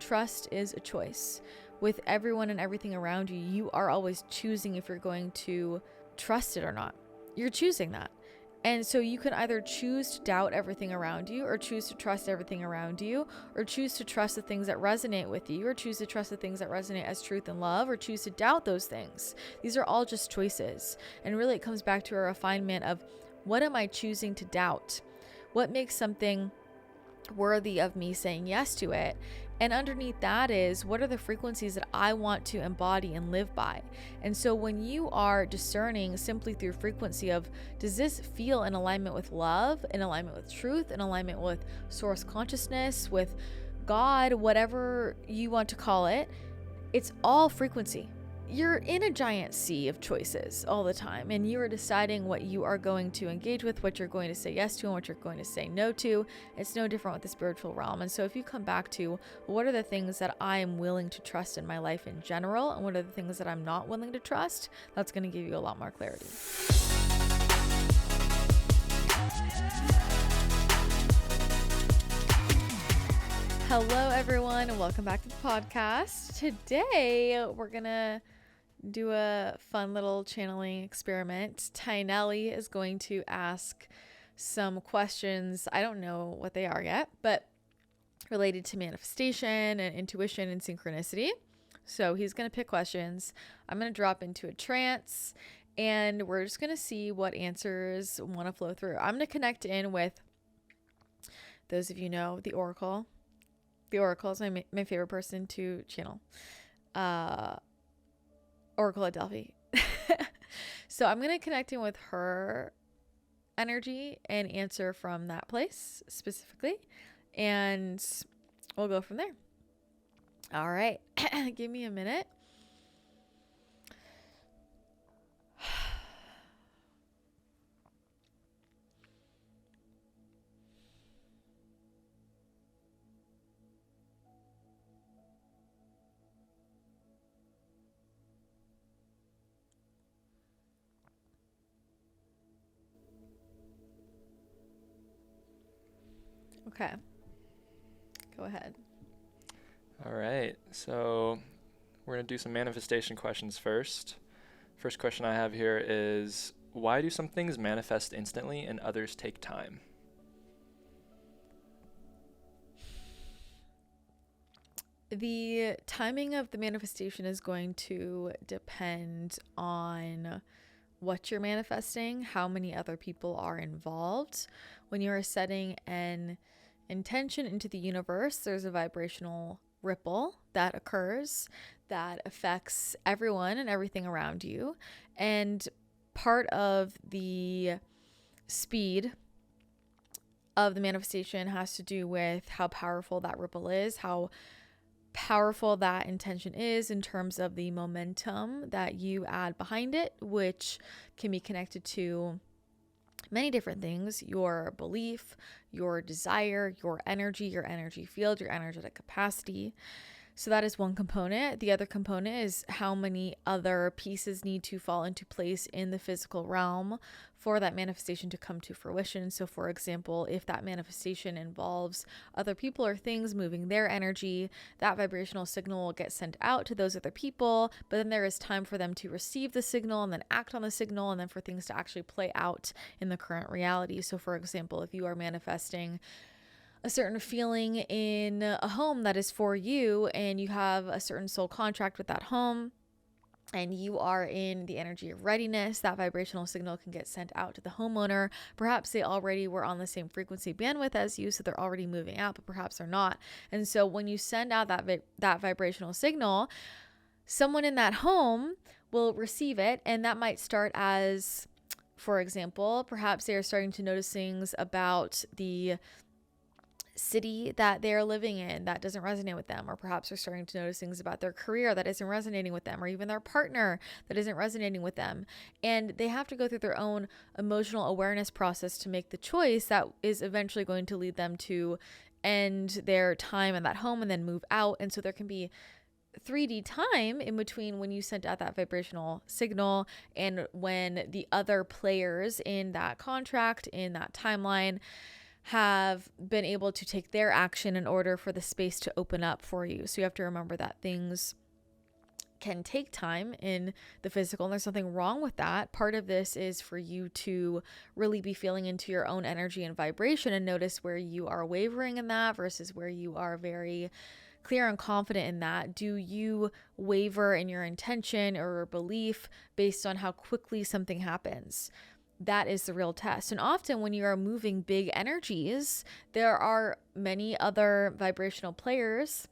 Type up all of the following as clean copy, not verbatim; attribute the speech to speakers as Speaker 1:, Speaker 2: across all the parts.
Speaker 1: trust is a choice. With everyone and everything around you, you are always choosing if you're going to trust it or not. You're choosing that. And so you can either choose to doubt everything around you, or choose to trust everything around you, or choose to trust the things that resonate with you, or choose to trust the things that resonate as truth and love, or choose to doubt those things. These are all just choices. And really it comes back to a refinement of, what am I choosing to doubt? What makes something worthy of me saying yes to it? And underneath that is, what are the frequencies that I want to embody and live by? And so when you are discerning simply through frequency of, does this feel in alignment with love, in alignment with truth, in alignment with source consciousness, with God, whatever you want to call it, it's all frequency. You're in a giant sea of choices all the time, and you are deciding what you are going to engage with, what you're going to say yes to, and what you're going to say no to. It's no different with the spiritual realm. And so if you come back to, what are the things that I am willing to trust in my life in general, and what are the things that I'm not willing to trust, that's going to give you a lot more clarity. Hello everyone, and welcome back to the podcast. Today we're gonna do a fun little channeling experiment. Tynelli is going to ask some questions. I don't know what they are yet, but related to manifestation and intuition and synchronicity. So he's going to pick questions. I'm going to drop into a trance, and we're just going to see what answers want to flow through. I'm going to connect in with, those of you know, the Oracle. The Oracle is my favorite person to channel. Oracle at Delphi. So I'm going to connect in with her energy and answer from that place specifically. And we'll go from there. All right. Give me a minute. Okay. Go ahead.
Speaker 2: All right. So we're going to do some manifestation questions first. First question I have here is, why do some things manifest instantly and others take time?
Speaker 1: The timing of the manifestation is going to depend on what you're manifesting, how many other people are involved. When you are setting an intention into the universe, there's a vibrational ripple that occurs that affects everyone and everything around you. And part of the speed of the manifestation has to do with how powerful that ripple is, how powerful that intention is in terms of the momentum that you add behind it, which can be connected to many different things: your belief, your desire, your energy field, your energetic capacity. So that is one component. The other component is how many other pieces need to fall into place in the physical realm for that manifestation to come to fruition. So for example, if that manifestation involves other people or things moving their energy, that vibrational signal will get sent out to those other people, but then there is time for them to receive the signal and then act on the signal, and then for things to actually play out in the current reality. So for example, if you are manifesting a certain feeling in a home that is for you, and you have a certain soul contract with that home, and you are in the energy of readiness, that vibrational signal can get sent out to the homeowner. Perhaps they already were on the same frequency bandwidth as you, so they're already moving out, but perhaps they're not. And so when you send out that vibrational signal, someone in that home will receive it, and that might start as, for example, perhaps they are starting to notice things about the city that they're living in that doesn't resonate with them, or perhaps they're starting to notice things about their career that isn't resonating with them, or even their partner that isn't resonating with them. And they have to go through their own emotional awareness process to make the choice that is eventually going to lead them to end their time in that home and then move out. And so there can be 3D time in between when you sent out that vibrational signal and when the other players in that contract, in that timeline, have been able to take their action in order for the space to open up for you. So you have to remember that things can take time in the physical, and there's nothing wrong with that. Part of this is for you to really be feeling into your own energy and vibration and notice where you are wavering in that versus where you are very clear and confident in that. Do you waver in your intention or belief based on how quickly something happens? That is the real test. And often when you are moving big energies, there are many other vibrational players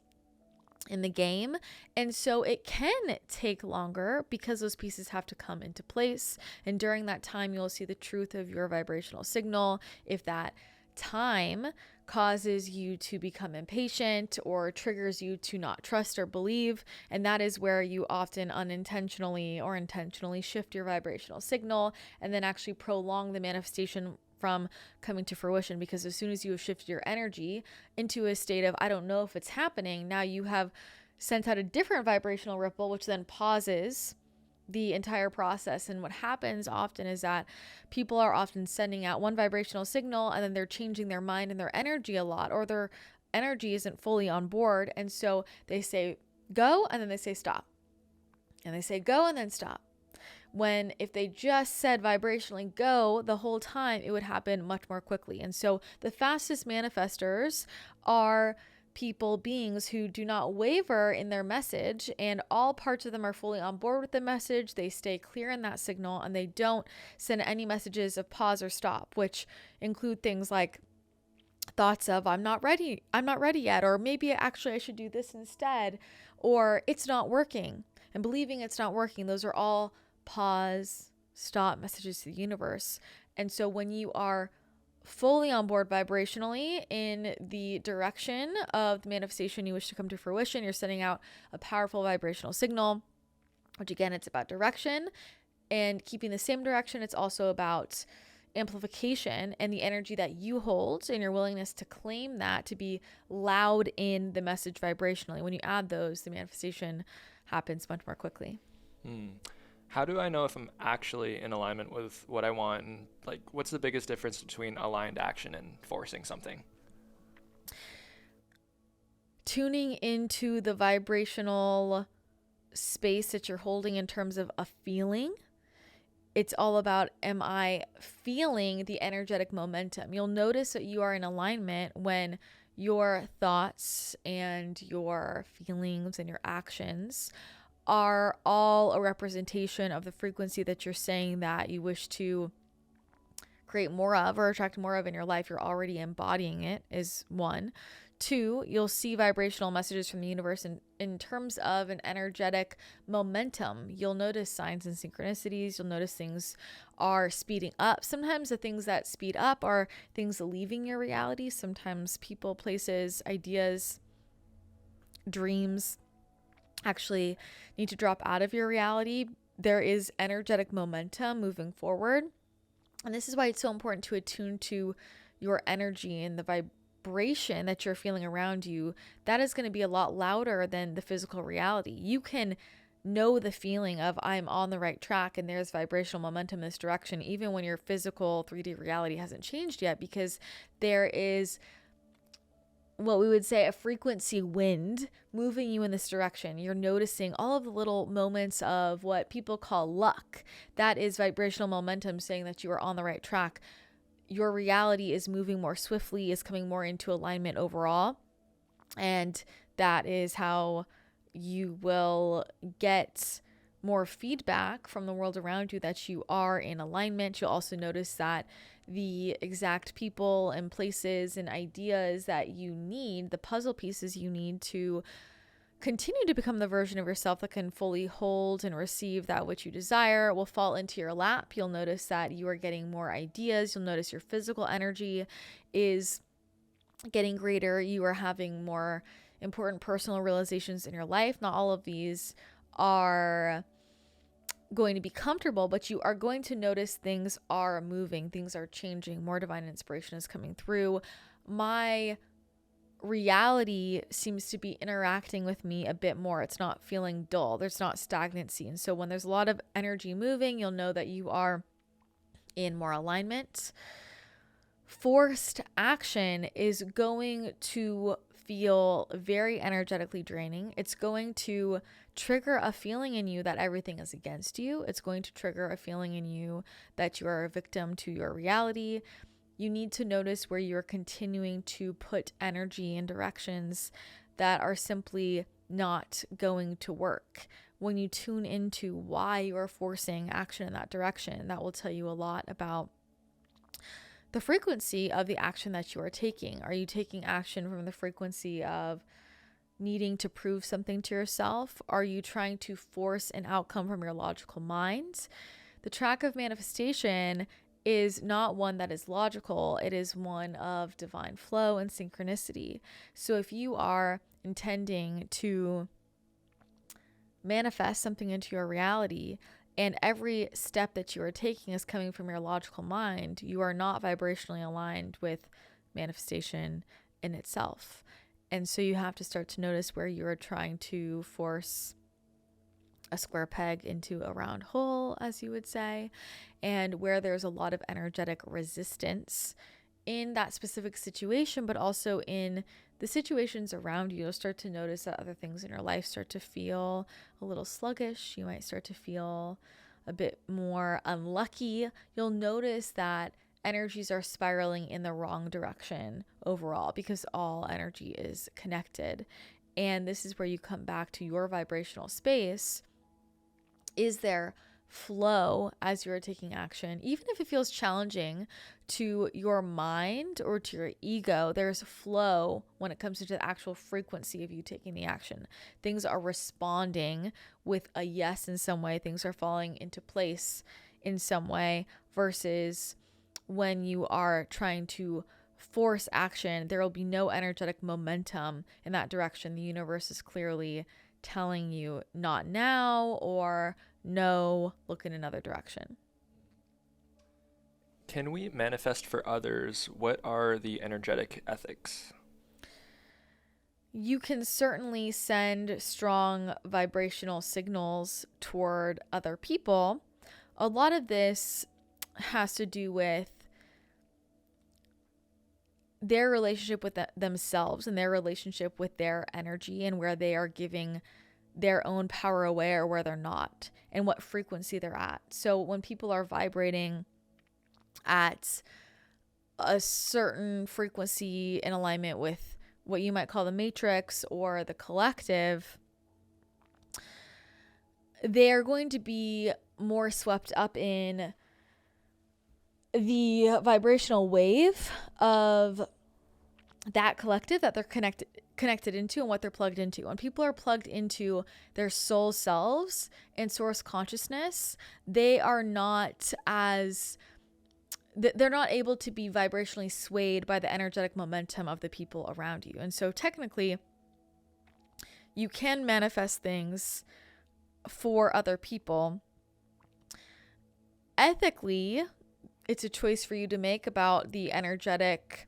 Speaker 1: in the game, and so it can take longer because those pieces have to come into place. And during that time, you'll see the truth of your vibrational signal. If that time causes you to become impatient or triggers you to not trust or believe, and that is where you often unintentionally or intentionally shift your vibrational signal and then actually prolong the manifestation from coming to fruition. Because as soon as you have shifted your energy into a state of, I don't know if it's happening, now you have sent out a different vibrational ripple, which then pauses the entire process. And what happens often is that people are often sending out one vibrational signal and then they're changing their mind and their energy a lot, or their energy isn't fully on board. And so they say go and then they say stop, and they say go and then stop. When if they just said vibrationally go the whole time, it would happen much more quickly. And so the fastest manifestors are beings who do not waver in their message, and all parts of them are fully on board with the message. They stay clear in that signal, and they don't send any messages of pause or stop, which include things like thoughts of I'm not ready yet, or maybe actually I should do this instead, or it's not working, and believing it's not working. Those are all pause, stop messages to the universe. And so when you are fully on board vibrationally in the direction of the manifestation you wish to come to fruition, you're sending out a powerful vibrational signal, which again, it's about direction and keeping the same direction. It's also about amplification and the energy that you hold and your willingness to claim that to be loud in the message vibrationally. When you add those, the manifestation happens much more quickly.
Speaker 2: How do I know if I'm actually in alignment with what I want? And like, what's the biggest difference between aligned action and forcing something?
Speaker 1: Tuning into the vibrational space that you're holding in terms of a feeling. It's all about, am I feeling the energetic momentum? You'll notice that you are in alignment when your thoughts and your feelings and your actions are all a representation of the frequency that you're saying that you wish to create more of or attract more of in your life. You're already embodying it, is one. Two, you'll see vibrational messages from the universe in terms of an energetic momentum. You'll notice signs and synchronicities. You'll notice things are speeding up. Sometimes the things that speed up are things leaving your reality. Sometimes people, places, ideas, dreams actually need to drop out of your reality. There is energetic momentum moving forward. And this is why it's so important to attune to your energy and the vibration that you're feeling around you. That is going to be a lot louder than the physical reality. You can know the feeling of I'm on the right track and there's vibrational momentum in this direction, even when your physical 3D reality hasn't changed yet, because there is what we would say a frequency wind moving you in this direction. You're noticing all of the little moments of what people call luck. That is vibrational momentum saying that you are on the right track. Your reality is moving more swiftly, is coming more into alignment overall. And that is how you will get more feedback from the world around you that you are in alignment. You'll also notice that the exact people and places and ideas that you need, the puzzle pieces you need to continue to become the version of yourself that can fully hold and receive that which you desire, will fall into your lap. You'll notice that you are getting more ideas. You'll notice your physical energy is getting greater. You are having more important personal realizations in your life. Not all of these are going to be comfortable, but you are going to notice things are moving, things are changing, more divine inspiration is coming through. My reality seems to be interacting with me a bit more. It's not feeling dull. There's not stagnancy. And so when there's a lot of energy moving, you'll know that you are in more alignment. forced action is going to feel very energetically draining. It's going to trigger a feeling in you that everything is against you. It's going to trigger a feeling in you that you are a victim to your reality. You need to notice where you're continuing to put energy in directions that are simply not going to work. When you tune into why you're forcing action in that direction, that will tell you a lot about the frequency of the action that you are taking. Are you taking action from the frequency of needing to prove something to yourself? Are you trying to force an outcome from your logical mind? The track of manifestation is not one that is logical. It is one of divine flow and synchronicity. So if you are intending to manifest something into your reality, and every step that you are taking is coming from your logical mind, you are not vibrationally aligned with manifestation in itself. And so you have to start to notice where you are trying to force a square peg into a round hole, as you would say, and where there's a lot of energetic resistance in that specific situation, but also in the situations around you. You'll start to notice that other things in your life start to feel a little sluggish. You might start to feel a bit more unlucky. You'll notice that energies are spiraling in the wrong direction overall, because all energy is connected. And this is where you come back to your vibrational space. Is there flow as you're taking action? Even if it feels challenging to your mind or to your ego, there's flow when it comes to the actual frequency of you taking the action. Things are responding with a yes in some way. Things are falling into place in some way, versus when you are trying to force action, there will be no energetic momentum in that direction. The universe is clearly telling you not now, or no, look in another direction.
Speaker 2: Can we manifest for others? What are the energetic ethics?
Speaker 1: You can certainly send strong vibrational signals toward other people. A lot of this has to do with their relationship with themselves and their relationship with their energy, and where they are giving their own power away or where they're not, and what frequency they're at. So when people are vibrating at a certain frequency in alignment with what you might call the matrix or the collective, they're going to be more swept up in the vibrational wave of that collective that they're connected into and what they're plugged into. When people are plugged into their soul selves and source consciousness, they are not as they're not able to be vibrationally swayed by the energetic momentum of the people around you. And so technically, you can manifest things for other people. Ethically, it's a choice for you to make about the energetic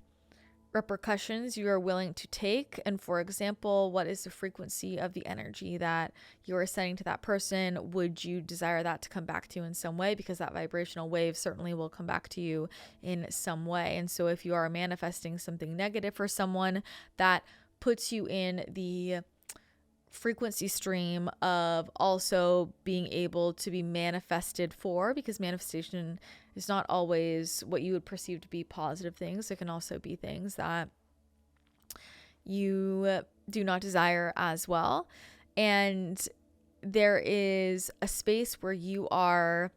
Speaker 1: repercussions you are willing to take. And for example, what is the frequency of the energy that you are sending to that person? Would you desire that to come back to you in some way? Because that vibrational wave certainly will come back to you in some way. And so if you are manifesting something negative for someone, that puts you in the frequency stream of also being able to be manifested for, because manifestation is not always what you would perceive to be positive things. It can also be things that you do not desire as well. And there is a space where you are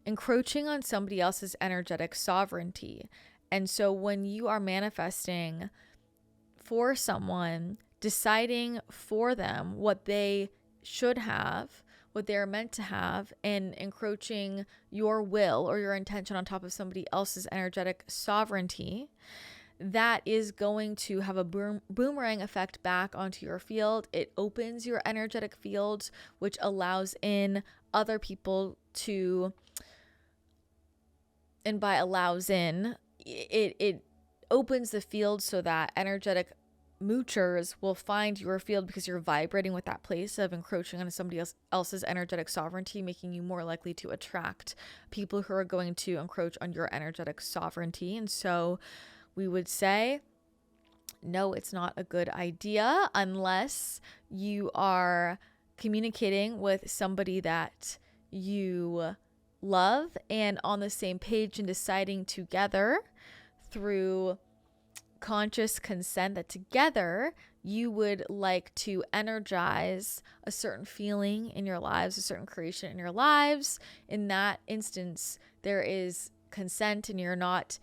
Speaker 1: encroaching on somebody else's energetic sovereignty. And so when you are manifesting for someone, deciding for them what they should have, what they're meant to have, and encroaching your will or your intention on top of somebody else's energetic sovereignty, that is going to have a boomerang effect back onto your field. It opens your energetic field, which allows in other people to, and by allows in, it opens the field so that energetic moochers will find your field because you're vibrating with that place of encroaching on somebody else's energetic sovereignty, making you more likely to attract people who are going to encroach on your energetic sovereignty. And so we would say, no, it's not a good idea unless you are communicating with somebody that you love and on the same page and deciding together through conscious consent that together you would like to energize a certain feeling in your lives, a certain creation in your lives. In that instance, there is consent and you're not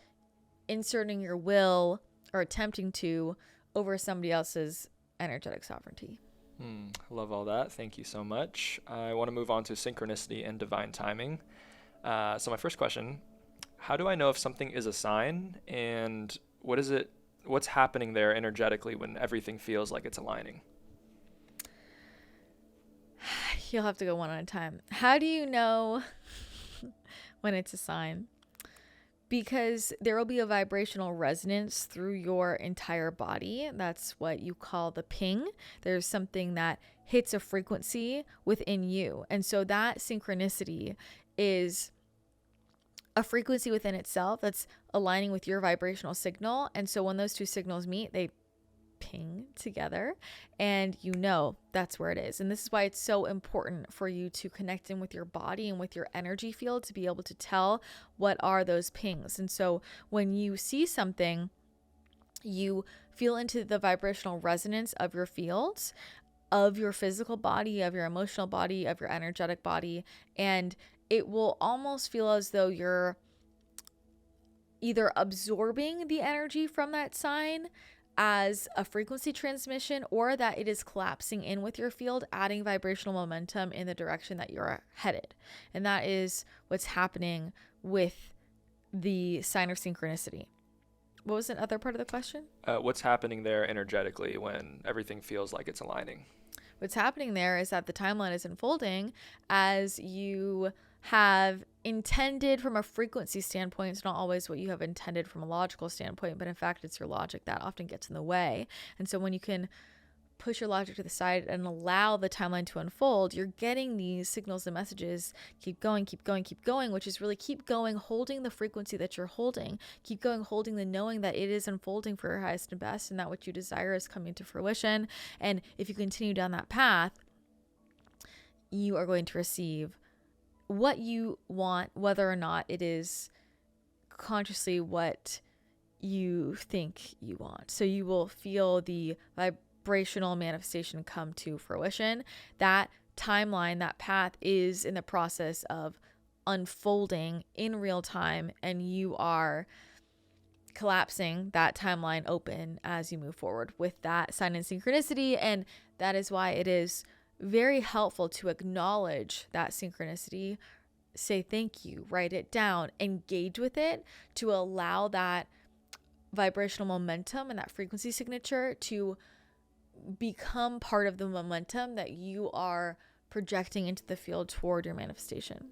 Speaker 1: inserting your will or attempting to over somebody else's energetic sovereignty.
Speaker 2: I love all that. Thank you so much. I want to move on to synchronicity and divine timing. So my first question, how do I know if something is a sign, and what's happening there energetically when everything feels like it's aligning?
Speaker 1: You'll have to go one at a time. How do you know when it's a sign? Because there will be a vibrational resonance through your entire body. That's what you call the ping. There's something that hits a frequency within you. And so that synchronicity is a frequency within itself that's aligning with your vibrational signal. And so when those two signals meet, they ping together and you know that's where it is. And this is why it's so important for you to connect in with your body and with your energy field to be able to tell what are those pings. And so when you see something, you feel into the vibrational resonance of your fields, of your physical body, of your emotional body, of your energetic body, and it will almost feel as though you're either absorbing the energy from that sign as a frequency transmission, or that it is collapsing in with your field, adding vibrational momentum in the direction that you're headed. And that is what's happening with the sign of synchronicity. What was the other part of the question?
Speaker 2: What's happening there energetically when everything feels like it's aligning?
Speaker 1: What's happening there is that the timeline is unfolding as you have intended from a frequency standpoint. It's not always what you have intended from a logical standpoint, but in fact, it's your logic that often gets in the way. And so when you can push your logic to the side and allow the timeline to unfold, you're getting these signals and messages, keep going, keep going, keep going, which is really keep going, holding the frequency that you're holding, keep going, holding the knowing that it is unfolding for your highest and best and that what you desire is coming to fruition. And if you continue down that path, you are going to receive what you want, whether or not it is consciously what you think you want. So you will feel the vibrational manifestation come to fruition. That timeline, that path is in the process of unfolding in real time, and you are collapsing that timeline open as you move forward with that sign and synchronicity. And that is why it is very helpful to acknowledge that synchronicity, say thank you, write it down, engage with it to allow that vibrational momentum and that frequency signature to become part of the momentum that you are projecting into the field toward your manifestation.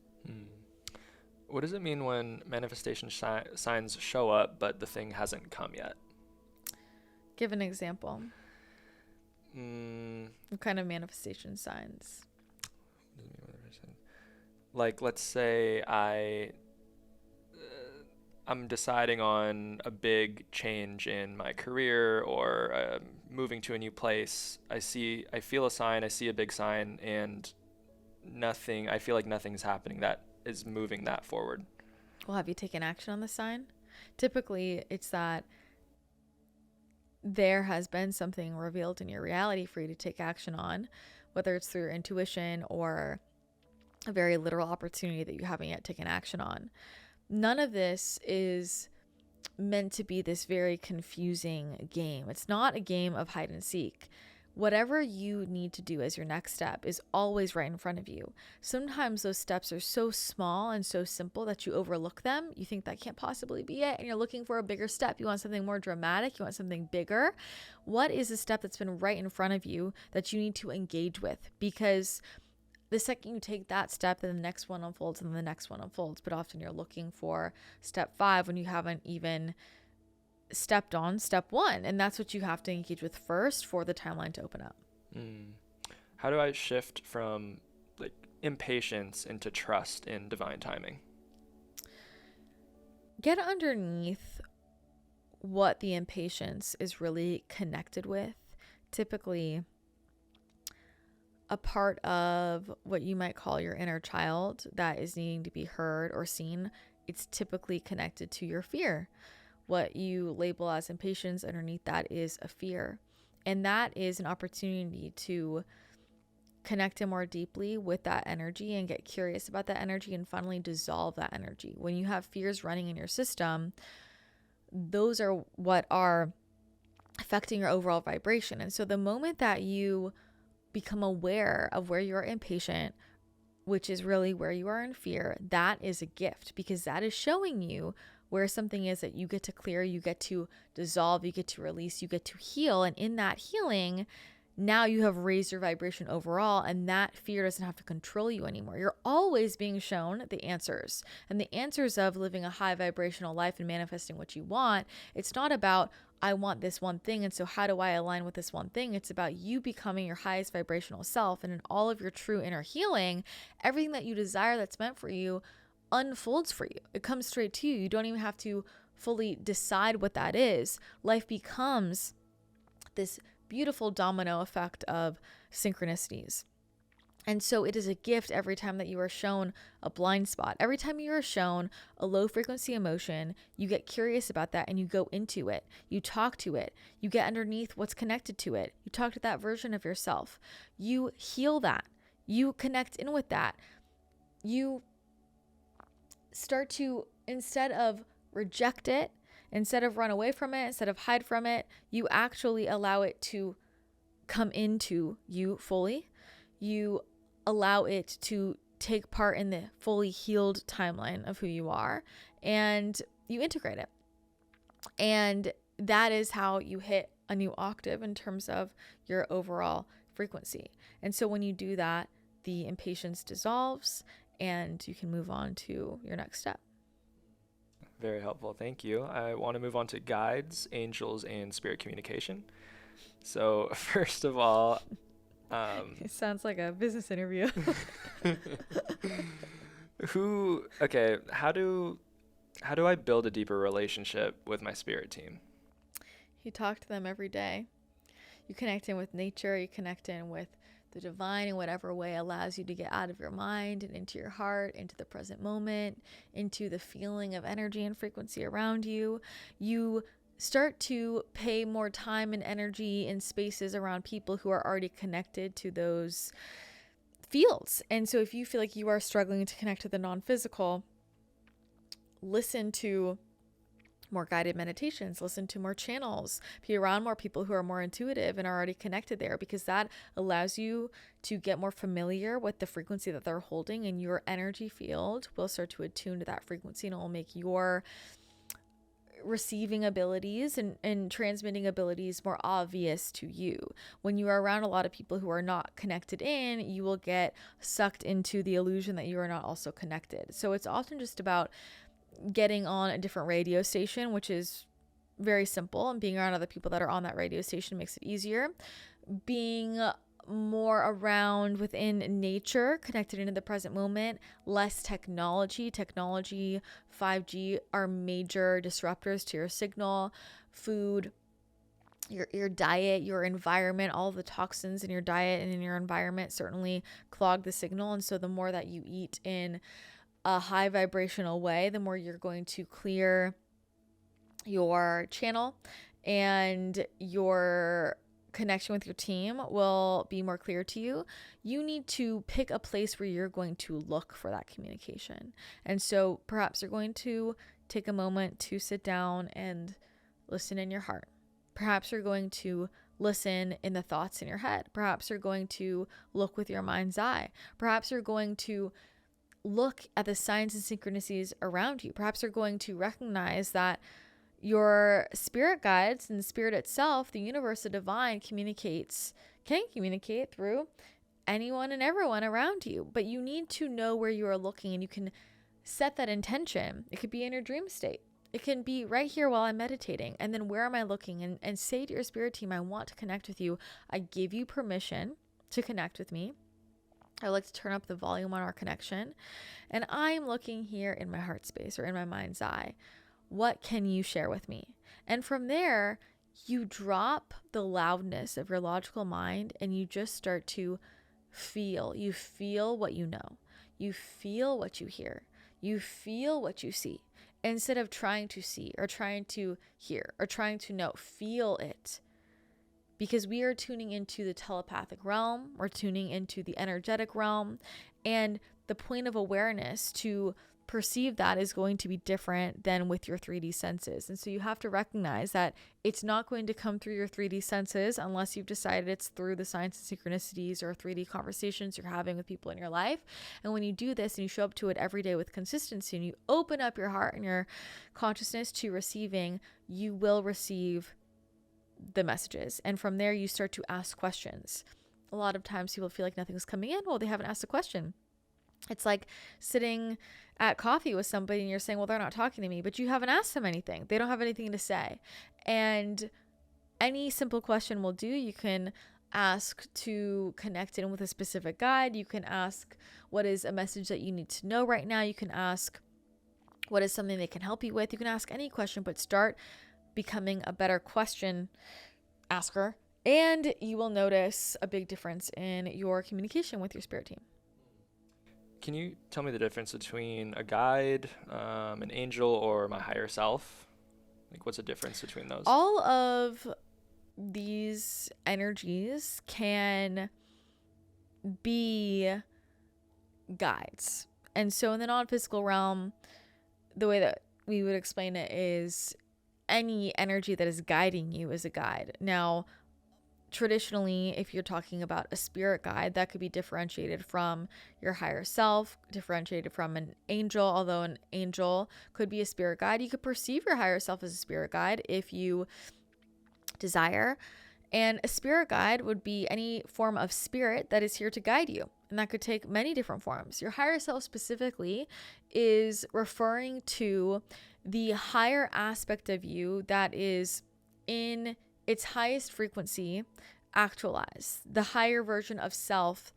Speaker 2: What does it mean when manifestation signs show up but the thing hasn't come yet?
Speaker 1: Give an example. What kind of manifestation signs?
Speaker 2: Like, let's say I'm deciding on a big change in my career or moving to a new place. I feel a sign, I see a big sign, and I feel like nothing's happening that is moving that forward.
Speaker 1: Well, have you taken action on the sign? Typically, it's that there has been something revealed in your reality for you to take action on, whether it's through your intuition or a very literal opportunity that you haven't yet taken action on. None of this is meant to be this very confusing game. It's not a game of hide and seek. Whatever you need to do as your next step is always right in front of you. Sometimes those steps are so small and so simple that you overlook them. You think that can't possibly be it, and you're looking for a bigger step. You want something more dramatic. You want something bigger. What is a step that's been right in front of you that you need to engage with? Because the second you take that step, then the next one unfolds and the next one unfolds. But often you're looking for step 5 when you haven't even stepped on step one. And that's what you have to engage with first for the timeline to open up.
Speaker 2: How do I shift from like impatience into trust in divine timing?
Speaker 1: Get underneath what the impatience is really connected with. Typically, a part of what you might call your inner child that is needing to be heard or seen, it's typically connected to your fear. What you label as impatience, underneath that is a fear. And that is an opportunity to connect in more deeply with that energy and get curious about that energy and finally dissolve that energy. When you have fears running in your system, those are what are affecting your overall vibration. And so the moment that you become aware of where you're impatient, which is really where you are in fear, that is a gift, because that is showing you where something is that you get to clear, you get to dissolve, you get to release, you get to heal. And in that healing, now you have raised your vibration overall, and that fear doesn't have to control you anymore. You're always being shown the answers, and the answers of living a high vibrational life and manifesting what you want. It's not about, I want this one thing, and so how do I align with this one thing? It's about you becoming your highest vibrational self, and in all of your true inner healing, everything that you desire that's meant for you unfolds for you. It comes straight to you. You don't even have to fully decide what that is. Life becomes this beautiful domino effect of synchronicities. And so it is a gift every time that you are shown a blind spot. Every time you are shown a low frequency emotion, you get curious about that and you go into it. You talk to it. You get underneath what's connected to it. You talk to that version of yourself. You heal that. You connect in with that. You start to, instead of reject it, instead of run away from it, instead of hide from it, you actually allow it to come into you fully. You allow it to take part in the fully healed timeline of who you are, and you integrate it. And that is how you hit a new octave in terms of your overall frequency. And so when you do that, the impatience dissolves and you can move on to your next step.
Speaker 2: Very helpful. Thank you. I want to move on to guides, angels, and spirit communication. So first of all,
Speaker 1: it sounds like a business interview.
Speaker 2: How do I build a deeper relationship with my spirit team?
Speaker 1: You talk to them every day. You connect in with nature. You connect in with the divine in whatever way allows you to get out of your mind and into your heart, into the present moment, into the feeling of energy and frequency around you. You start to pay more time and energy in spaces around people who are already connected to those fields. And so if you feel like you are struggling to connect to the non-physical, listen to more guided meditations, listen to more channels, be around more people who are more intuitive and are already connected there, because that allows you to get more familiar with the frequency that they're holding, and your energy field will start to attune to that frequency, and it will make your receiving abilities and transmitting abilities more obvious to you. When you are around a lot of people who are not connected in, you will get sucked into the illusion that you are not also connected. So it's often just about getting on a different radio station, which is very simple, and being around other people that are on that radio station makes it easier. Being more around within nature, connected into the present moment, less technology. 5G are major disruptors to your signal. Food, your diet, your environment, all the toxins in your diet and in your environment certainly clog the signal. And so the more that you eat in a high vibrational way, the more you're going to clear your channel, and your connection with your team will be more clear to you. You need to pick a place where you're going to look for that communication. And so perhaps you're going to take a moment to sit down and listen in your heart. Perhaps you're going to listen in the thoughts in your head. Perhaps you're going to look with your mind's eye. Perhaps you're going to look at the signs and synchronicities around you. Perhaps you're going to recognize that your spirit guides and the spirit itself, the universe, the divine, can communicate through anyone and everyone around you. But you need to know where you are looking, and you can set that intention. It could be in your dream state. It can be right here while I'm meditating. And then where am I looking? And say to your spirit team, I want to connect with you. I give you permission to connect with me. I like to turn up the volume on our connection. And I'm looking here in my heart space or in my mind's eye. What can you share with me? And from there, you drop the loudness of your logical mind and you just start to feel. You feel what you know. You feel what you hear. You feel what you see. Instead of trying to see or trying to hear or trying to know, feel it. Because we are tuning into the telepathic realm, we're tuning into the energetic realm, and the point of awareness to perceive that is going to be different than with your 3D senses. And so you have to recognize that it's not going to come through your 3D senses unless you've decided it's through the science and synchronicities or 3D conversations you're having with people in your life. And when you do this and you show up to it every day with consistency and you open up your heart and your consciousness to receiving, you will receive the messages. And from there, you start to ask questions. A lot of times people feel like nothing's coming in. Well, they haven't asked a question. It's like sitting at coffee with somebody and you're saying, well, they're not talking to me, but you haven't asked them anything. They don't have anything to say. And any simple question will do. You can ask to connect in with a specific guide. You can ask, what is a message that you need to know right now? You can ask, what is something they can help you with? You can ask any question, but start becoming a better question asker, and you will notice a big difference in your communication with your spirit team.
Speaker 2: Can you tell me the difference between a guide, an angel, or my higher self? Like, what's the difference between those?
Speaker 1: All of these energies can be guides. And so in the non-physical realm, the way that we would explain it is any energy that is guiding you is a guide. Now, traditionally, if you're talking about a spirit guide, that could be differentiated from your higher self, differentiated from an angel, although an angel could be a spirit guide. You could perceive your higher self as a spirit guide if you desire. And a spirit guide would be any form of spirit that is here to guide you. And that could take many different forms. Your higher self specifically is referring to the higher aspect of you that is in its highest frequency actualized, the higher version of self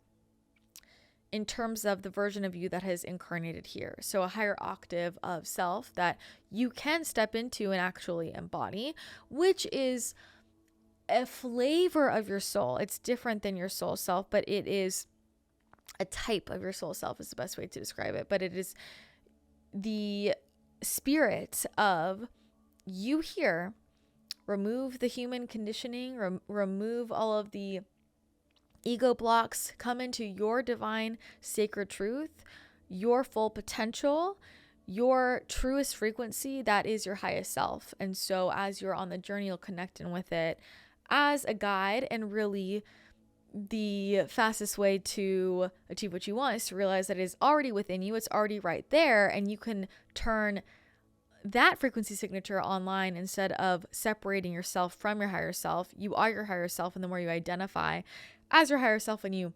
Speaker 1: in terms of the version of you that has incarnated here. So a higher octave of self that you can step into and actually embody, which is a flavor of your soul. It's different than your soul self, but it is a type of your soul self is the best way to describe it. But it is the spirit of you here. Remove the human conditioning, remove all of the ego blocks, come into your divine sacred truth, your full potential, your truest frequency, that is your highest self. And so as you're on the journey, you'll connect in with it as a guide. And really the fastest way to achieve what you want is to realize that it is already within you. It's already right there. And you can turn that frequency signature online instead of separating yourself from your higher self. You are your higher self. And the more you identify as your higher self and you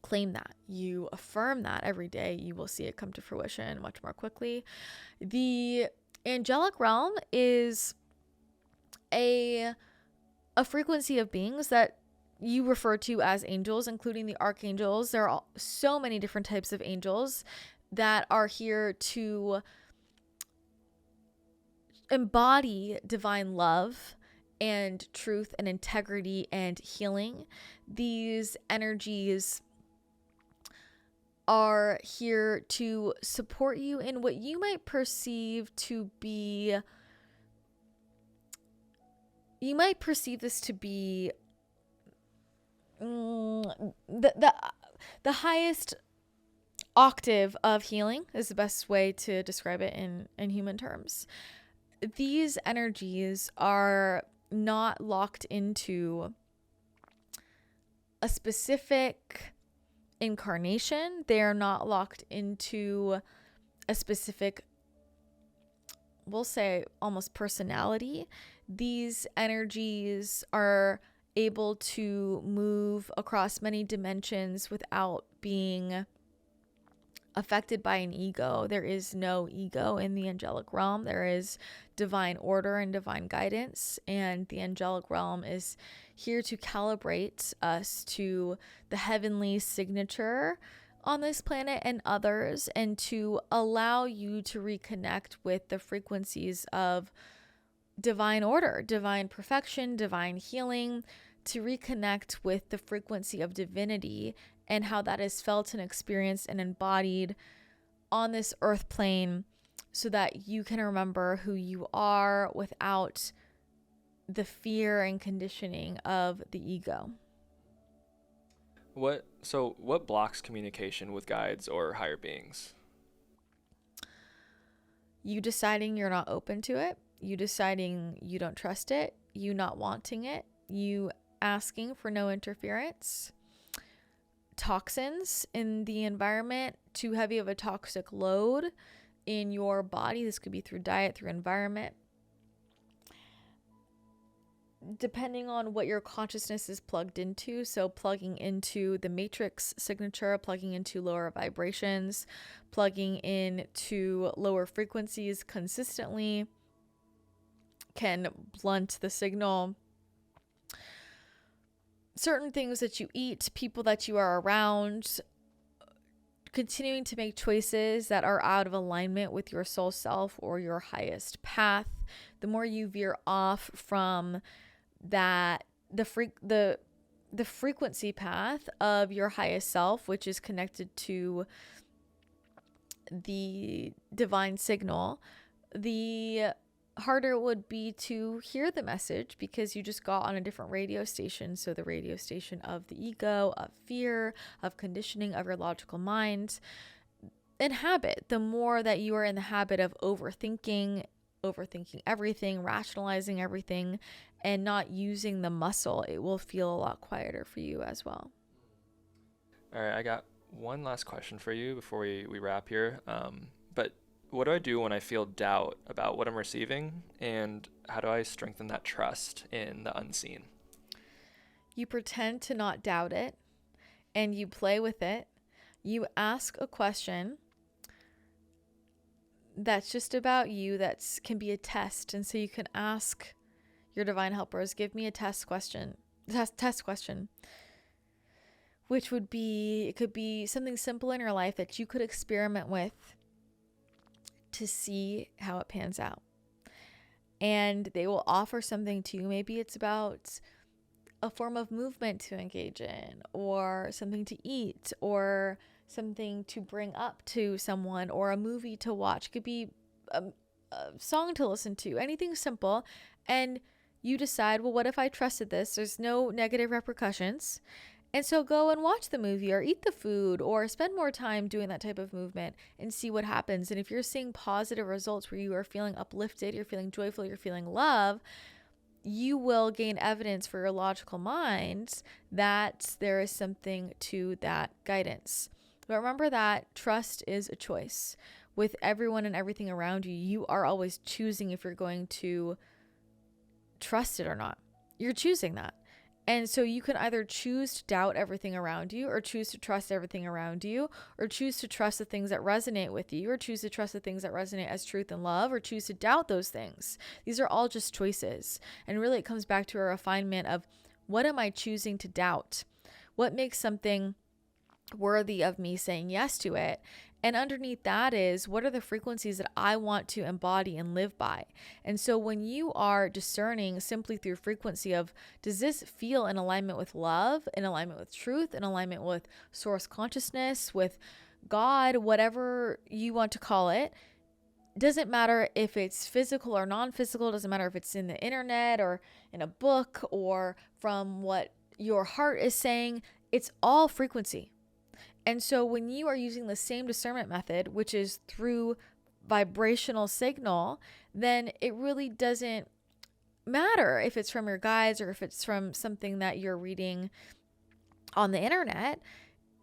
Speaker 1: claim that, you affirm that every day, you will see it come to fruition much more quickly. The angelic realm is a frequency of beings that you refer to as angels, including the archangels. There are so many different types of angels that are here to embody divine love and truth and integrity and healing. These energies are here to support you in what you might perceive to be, you might perceive this to be the highest octave of healing is the best way to describe it in human terms. These energies are not locked into a specific incarnation. They are not locked into a specific, we'll say almost personality. These energies are able to move across many dimensions without being affected by an ego. There is no ego in the angelic realm. There is divine order and divine guidance, and the angelic realm is here to calibrate us to the heavenly signature on this planet and others, and to allow you to reconnect with the frequencies of divine order, divine perfection, divine healing, to reconnect with the frequency of divinity and how that is felt and experienced and embodied on this earth plane, so that you can remember who you are without the fear and conditioning of the ego.
Speaker 2: What blocks communication with guides or higher beings?
Speaker 1: You deciding you're not open to it, you deciding you don't trust it, you not wanting it, you asking for no interference, toxins in the environment, too heavy of a toxic load in your body. This could be through diet, through environment. Depending on what your consciousness is plugged into. So plugging into the matrix signature, plugging into lower vibrations, plugging into lower frequencies consistently can blunt the signal. Certain things that you eat, people that you are around, continuing to make choices that are out of alignment with your soul self or your highest path. The more you veer off from that, the frequency path of your highest self, which is connected to the divine signal, the harder it would be to hear the message, because you just got on a different radio station. So the radio station of the ego, of fear, of conditioning, of your logical mind and habit. The more that you are in the habit of overthinking everything, rationalizing everything, and not using the muscle, it will feel a lot quieter for you as well.
Speaker 2: All right, I got one last question for you before we wrap here. But what do I do when I feel doubt about what I'm receiving, and how do I strengthen that trust in the unseen?
Speaker 1: You pretend to not doubt it, and you play with it. You ask a question that's just about you, that can be a test. And so you can ask your divine helpers, give me a test question, which would be, it could be something simple in your life that you could experiment with to see how it pans out. And they will offer something to you. Maybe it's about a form of movement to engage in, or something to eat, or something to bring up to someone, or a movie to watch. It could be a song to listen to, anything simple. And you decide, well, what if I trusted this? There's no negative repercussions. And so go and watch the movie, or eat the food, or spend more time doing that type of movement and see what happens. And if you're seeing positive results where you are feeling uplifted, you're feeling joyful, you're feeling love, you will gain evidence for your logical mind that there is something to that guidance. But remember that trust is a choice. With everyone and everything around you, you are always choosing if you're going to trust it or not. You're choosing that. And so you can either choose to doubt everything around you, or choose to trust everything around you, or choose to trust the things that resonate with you, or choose to trust the things that resonate as truth and love, or choose to doubt those things. These are all just choices. And really it comes back to a refinement of, what am I choosing to doubt? What makes something worthy of me saying yes to it? And underneath that is, what are the frequencies that I want to embody and live by? And so when you are discerning simply through frequency of, does this feel in alignment with love, in alignment with truth, in alignment with source consciousness, with God, whatever you want to call it, doesn't matter if it's physical or non-physical, doesn't matter if it's in the internet or in a book or from what your heart is saying, it's all frequency. And so when you are using the same discernment method, which is through vibrational signal, then it really doesn't matter if it's from your guides or if it's from something that you're reading on the internet.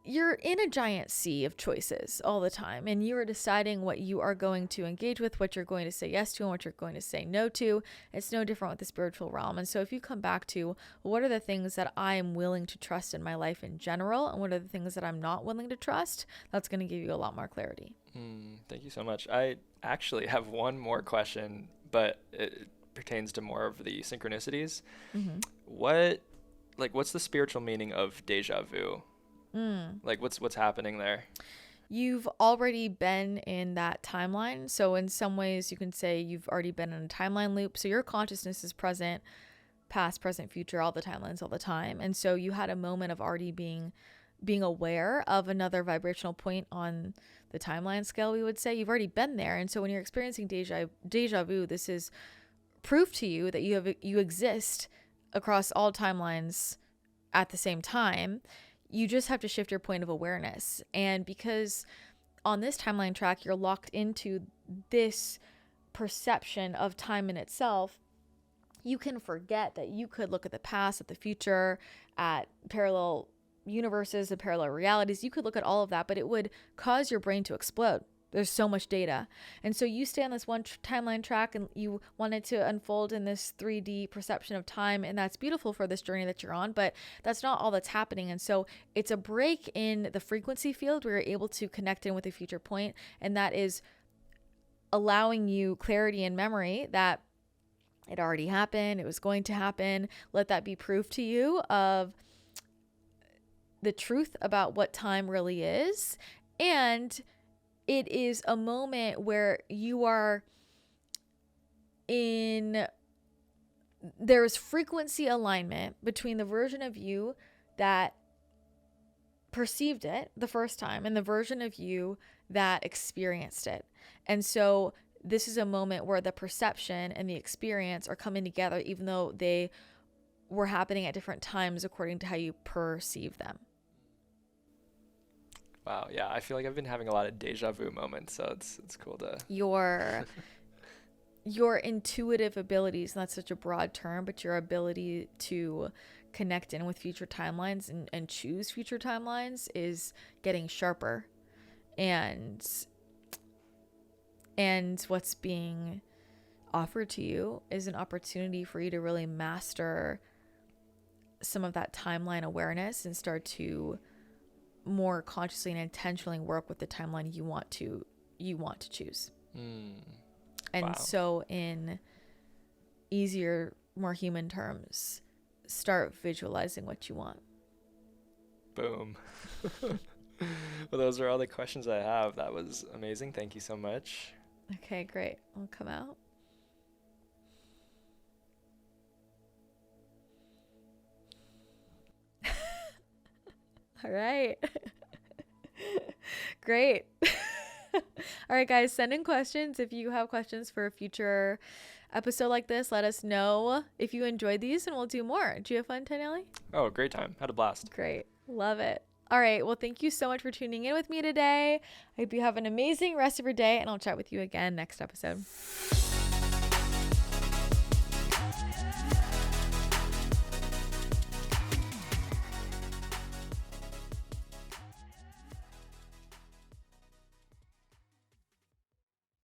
Speaker 1: you're in a giant sea of choices all the time, and you are deciding what you are going to engage with, what you're going to say yes to, and what you're going to say no to. It's no different with the spiritual realm. And so if you come back to what are the things that I am willing to trust in my life in general, and what are the things that I'm not willing to trust, that's going to give you a lot more clarity.
Speaker 2: Thank you so much. I actually have one more question, but it pertains to more of the synchronicities. What's the spiritual meaning of déjà vu? Like what's happening there?
Speaker 1: You've already been in that timeline. So in some ways you can say you've already been in a timeline loop. So your consciousness is present, past, present, future, all the timelines all the time. And so you had a moment of already being aware of another vibrational point on the timeline scale, we would say. You've already been there. And so when you're experiencing déjà vu, this is proof to you that you exist across all timelines at the same time. You just have to shift your point of awareness. And because on this timeline track, you're locked into this perception of time in itself, you can forget that you could look at the past, at the future, at parallel universes, the parallel realities. You could look at all of that, but it would cause your brain to explode. There's so much data. And so you stay on this one timeline track and you want it to unfold in this 3D perception of time. And that's beautiful for this journey that you're on, but that's not all that's happening. And so it's a break in the frequency field where you're able to connect in with a future point. And that is allowing you clarity and memory that it already happened. It was going to happen. Let that be proof to you of the truth about what time really is. And it is a moment where you are there's frequency alignment between the version of you that perceived it the first time and the version of you that experienced it. And so this is a moment where the perception and the experience are coming together, even though they were happening at different times according to how you perceive them.
Speaker 2: Wow, yeah, I feel like I've been having a lot of déjà vu moments, so it's cool to
Speaker 1: your intuitive abilities, and that's such a broad term, but your ability to connect in with future timelines and choose future timelines is getting sharper. And what's being offered to you is an opportunity for you to really master some of that timeline awareness and start to more consciously and intentionally work with the timeline you want to choose. And
Speaker 2: Wow.
Speaker 1: so in easier, more human terms, start visualizing what you want.
Speaker 2: Boom. Well, those are all the questions I have. That was amazing. Thank you so much.
Speaker 1: Okay, great. I'll come out. All right. Great. All right, guys, send in questions. If you have questions for a future episode like this, let us know if you enjoyed these and we'll do more. Did you have fun, Tanelli?
Speaker 2: Oh, great time. Had a blast.
Speaker 1: Great. Love it. All right. Well, thank you so much for tuning in with me today. I hope you have an amazing rest of your day, and I'll chat with you again next episode.